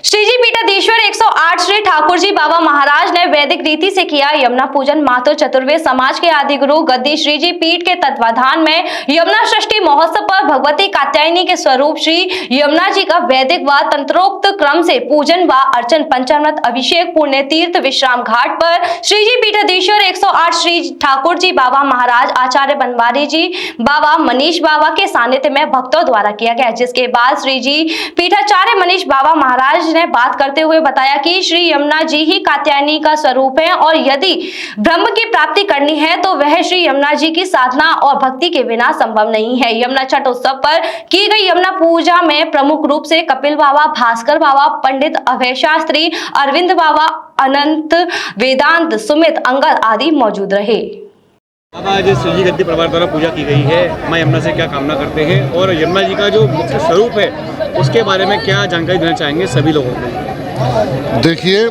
श्रीजी पीठाधीश्वर 108 श्री ठाकुर जी बाबा महाराज ने वैदिक रीति से किया यमुना पूजन। मातो चतुर्वेद समाज के आदि गुरु गद्दी श्रीजी पीठ के तत्वाधान में यमुना षष्ठी महोत्सव पर भगवती कात्यायनी के स्वरूप श्री यमुना जी का वैदिक व तंत्रोक्त क्रम से पूजन व अर्चन, पंचामृत अभिषेक, पुण्य तीर्थ विश्राम घाट पर श्रीजी पीठाधीश्वर 108 श्री ठाकुर जी बाबा महाराज, आचार्य बनवारी जी बाबा, मनीष बाबा के सानिध्य में भक्तों द्वारा किया गया। जिसके बाद श्रीजी पीठाचार्य मनीष बाबा महाराज ने बात करते हुए बताया कि श्री यमुना जी ही कात्यायनी का स्वरूप है और यदि ब्रह्म की प्राप्ति करनी है तो वह श्री यमुना जी की साधना और भक्ति के बिना संभव नहीं है। यमुना छठ उत्सव पर की गई यमुना पूजा में प्रमुख रूप से कपिल बाबा, भास्कर बाबा, पंडित अभय शास्त्री, अरविंद बाबा, अनंत, वेदांत, सुमित, अंगद आदि मौजूद रहे। अब आज श्रीजी गद्दी परिवार द्वारा पूजा की गई है। मां यमुना से क्या कामना करते हैं और यमुना जी का जो मुख्य स्वरूप है उसके बारे में क्या जानकारी देना चाहेंगे सभी लोगों को? देखिए,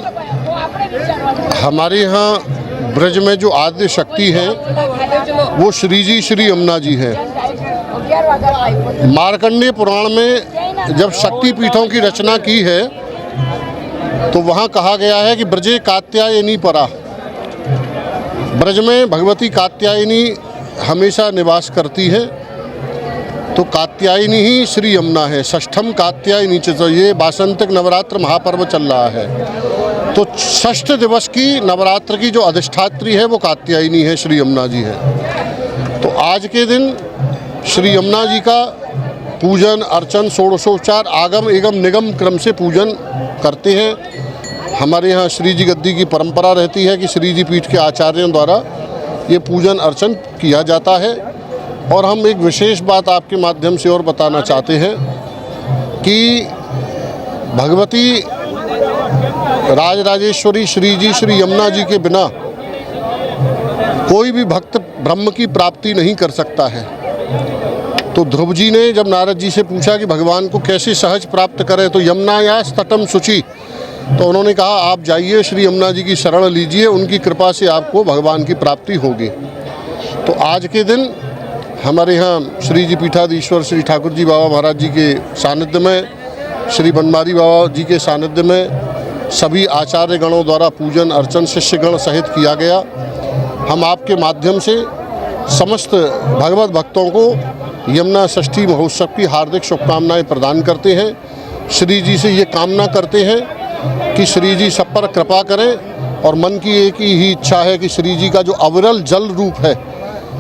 हमारे यहाँ ब्रज में जो आद्य शक्ति है वो श्रीजी श्री यमुना जी है। मार्कंडेय पुराण में जब शक्ति पीठों की रचना की है तो वहाँ कहा गया है कि ब्रजे कात्यायनी परा, ब्रज में भगवती कात्यायनी हमेशा निवास करती है। तो कात्यायनी ही श्री यमुना है। षष्ठम कात्यायनी च, ये वासंतिक नवरात्र महापर्व चल रहा है। तो षष्ठ दिवस की नवरात्र की जो अधिष्ठात्री है वो कात्यायनी है, श्री यमुना जी है। तो आज के दिन श्री यमुना जी का पूजन अर्चन षोडशोपचार आगम एवं निगम क्रम से पूजन करते हैं। हमारे यहाँ श्रीजी गद्दी की परंपरा रहती है कि श्रीजी पीठ के आचार्यों द्वारा ये पूजन अर्चन किया जाता है। और हम एक विशेष बात आपके माध्यम से और बताना चाहते हैं कि भगवती राजराजेश्वरी श्रीजी श्री यमुना जी के बिना कोई भी भक्त ब्रह्म की प्राप्ति नहीं कर सकता है। तो ध्रुव जी ने जब नारद जी से पूछा कि भगवान को कैसे सहज प्राप्त करें तो यमुनाया तटम शुचि, तो उन्होंने कहा आप जाइए श्री यमुना जी की शरण लीजिए, उनकी कृपा से आपको भगवान की प्राप्ति होगी। तो आज के दिन हमारे यहाँ श्रीजी पीठाधीश्वर श्री ठाकुर जी बाबा महाराज जी के सानिध्य में, श्री बनवारी बाबा जी के सानिध्य में सभी आचार्य गणों द्वारा पूजन अर्चन शिष्यगण सहित किया गया। हम आपके माध्यम से समस्त भगवत भक्तों को यमुना षष्ठी महोत्सव की हार्दिक शुभकामनाएं प्रदान करते हैं। श्री जी से ये कामना करते हैं कि श्री जी सब पर कृपा करें और मन की एक ही इच्छा है कि श्री जी का जो अविरल जल रूप है,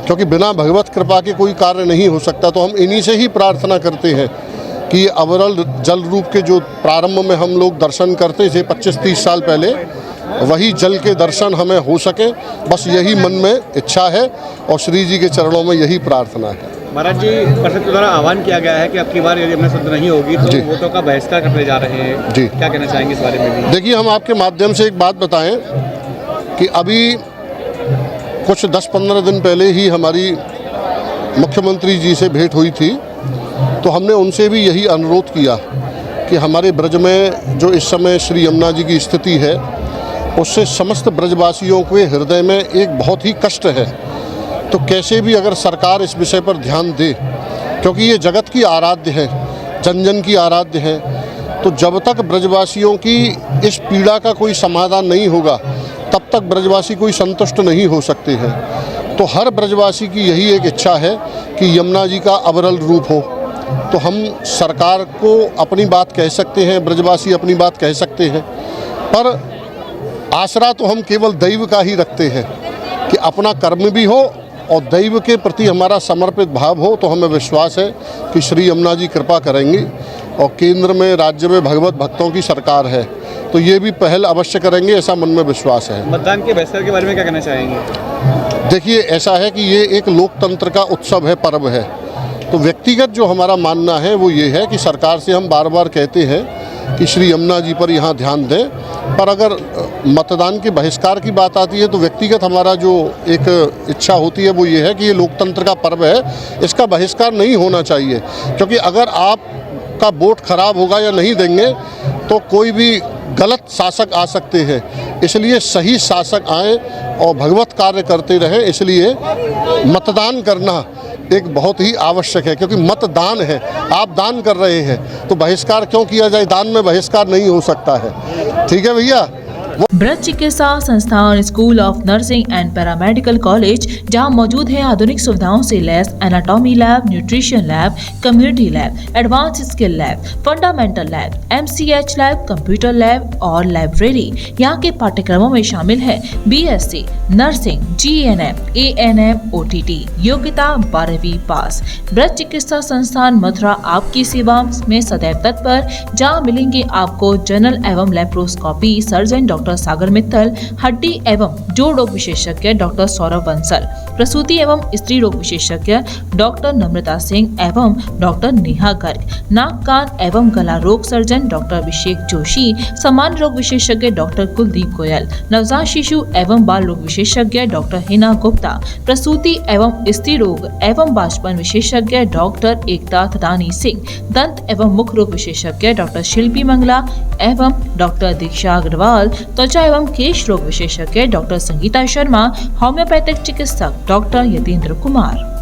क्योंकि बिना भगवत कृपा के कोई कार्य नहीं हो सकता, तो हम इन्हीं से ही प्रार्थना करते हैं कि अविरल जल रूप के जो प्रारंभ में हम लोग दर्शन करते थे 25-30 साल पहले, वही जल के दर्शन हमें हो सके, बस यही मन में इच्छा है और श्री जी के चरणों में यही प्रार्थना है। महाराज जी, परिषद के द्वारा आह्वान किया गया है कि अब की बार यदि यमुना शुद्ध नहीं होगी तो वोटों का बहिष्कार करने जा रहे हैं जी, क्या कहना चाहेंगे इस बारे में भी? देखिए, हम आपके माध्यम से एक बात बताएं कि अभी कुछ 10-15 दिन पहले ही हमारी मुख्यमंत्री जी से भेंट हुई थी, तो हमने उनसे भी यही अनुरोध किया कि हमारे ब्रज में जो इस समय श्री यमुना जी की स्थिति है उससे समस्त ब्रजवासियों के हृदय में एक बहुत ही कष्ट है। तो कैसे भी अगर सरकार इस विषय पर ध्यान दे, क्योंकि ये जगत की आराध्य है, जन जन की आराध्य है, तो जब तक ब्रजवासियों की इस पीड़ा का कोई समाधान नहीं होगा तब तक ब्रजवासी कोई संतुष्ट नहीं हो सकते हैं। तो हर ब्रजवासी की यही एक इच्छा है कि यमुना जी का अविरल रूप हो। तो हम सरकार को अपनी बात कह सकते हैं, ब्रजवासी अपनी बात कह सकते हैं, पर आसरा तो हम केवल दैव का ही रखते हैं कि अपना कर्म भी हो और दैव के प्रति हमारा समर्पित भाव हो। तो हमें विश्वास है कि श्री यमुना जी कृपा करेंगी और केंद्र में राज्य में भगवत भक्तों की सरकार है, तो ये भी पहल अवश्य करेंगे, ऐसा मन में विश्वास है। मतदान के बहिष्कार के बारे में क्या कहना चाहेंगे? देखिए, ऐसा है कि ये एक लोकतंत्र का उत्सव है, पर्व है। तो व्यक्तिगत जो हमारा मानना है वो ये है कि सरकार से हम बार बार कहते हैं कि श्री यमुना जी पर यहाँ ध्यान दें, पर अगर मतदान के बहिष्कार की बात आती है तो व्यक्तिगत हमारा जो एक इच्छा होती है वो ये है कि ये लोकतंत्र का पर्व है, इसका बहिष्कार नहीं होना चाहिए। क्योंकि अगर आपका वोट खराब होगा या नहीं देंगे तो कोई भी गलत शासक आ सकते हैं, इसलिए सही शासक आए और भगवत कार्य करते रहें। इसलिए मतदान करना एक बहुत ही आवश्यक है, क्योंकि मतदान है, आप दान कर रहे हैं, तो बहिष्कार क्यों किया जाए? दान में बहिष्कार नहीं हो सकता है। ठीक है भैया। Braj Chikitsa Sansthan, school of nursing and paramedical college, जहां मौजूद है आधुनिक सुविधाओं से लैस anatomy lab, nutrition lab, community lab, advance skill lab, fundamental lab, MCH lab, computer lab और लाइब्रेरी। यहां के पाठ्यक्रमों में शामिल है BSc nursing, GNM, ANM, OTT, योग्यता 12वीं पास। ब्रज चिकित्सा संस्थान मथुरा आपकी सेवा में सदैव तत्पर, जहाँ मिलेंगे आपको जनरल एवं लेप्रोस्कोपी सर्जन डॉक्टर सागर मित्तल, हड्डी एवं जोड़ रोग विशेषज्ञ डॉक्टर सौरभ बंसल, प्रसूति एवं स्त्री रोग विशेषज्ञ डॉक्टर नम्रता सिंह एवं डॉक्टर नेहा गर्ग, नाक कान एवं गला रोग सर्जन डॉक्टर अभिषेक जोशी, सामान्य रोग विशेषज्ञ डॉक्टर कुलदीप गोयल, नवजात शिशु एवं बाल रोग विशेषज्ञ डॉक्टर हिना गुप्ता, प्रसूति एवं स्त्री रोग एवं बाष्पन विशेषज्ञ डॉक्टर एकता थदानी सिंह, दंत एवं मुख रोग विशेषज्ञ डॉक्टर शिल्पी मंगला एवं डॉक्टर दीक्षा अग्रवाल, त्वचा एवं केश रोग विशेषज्ञ डॉक्टर संगीता शर्मा, होम्योपैथिक चिकित्सक डॉक्टर यतीन्द्र कुमार।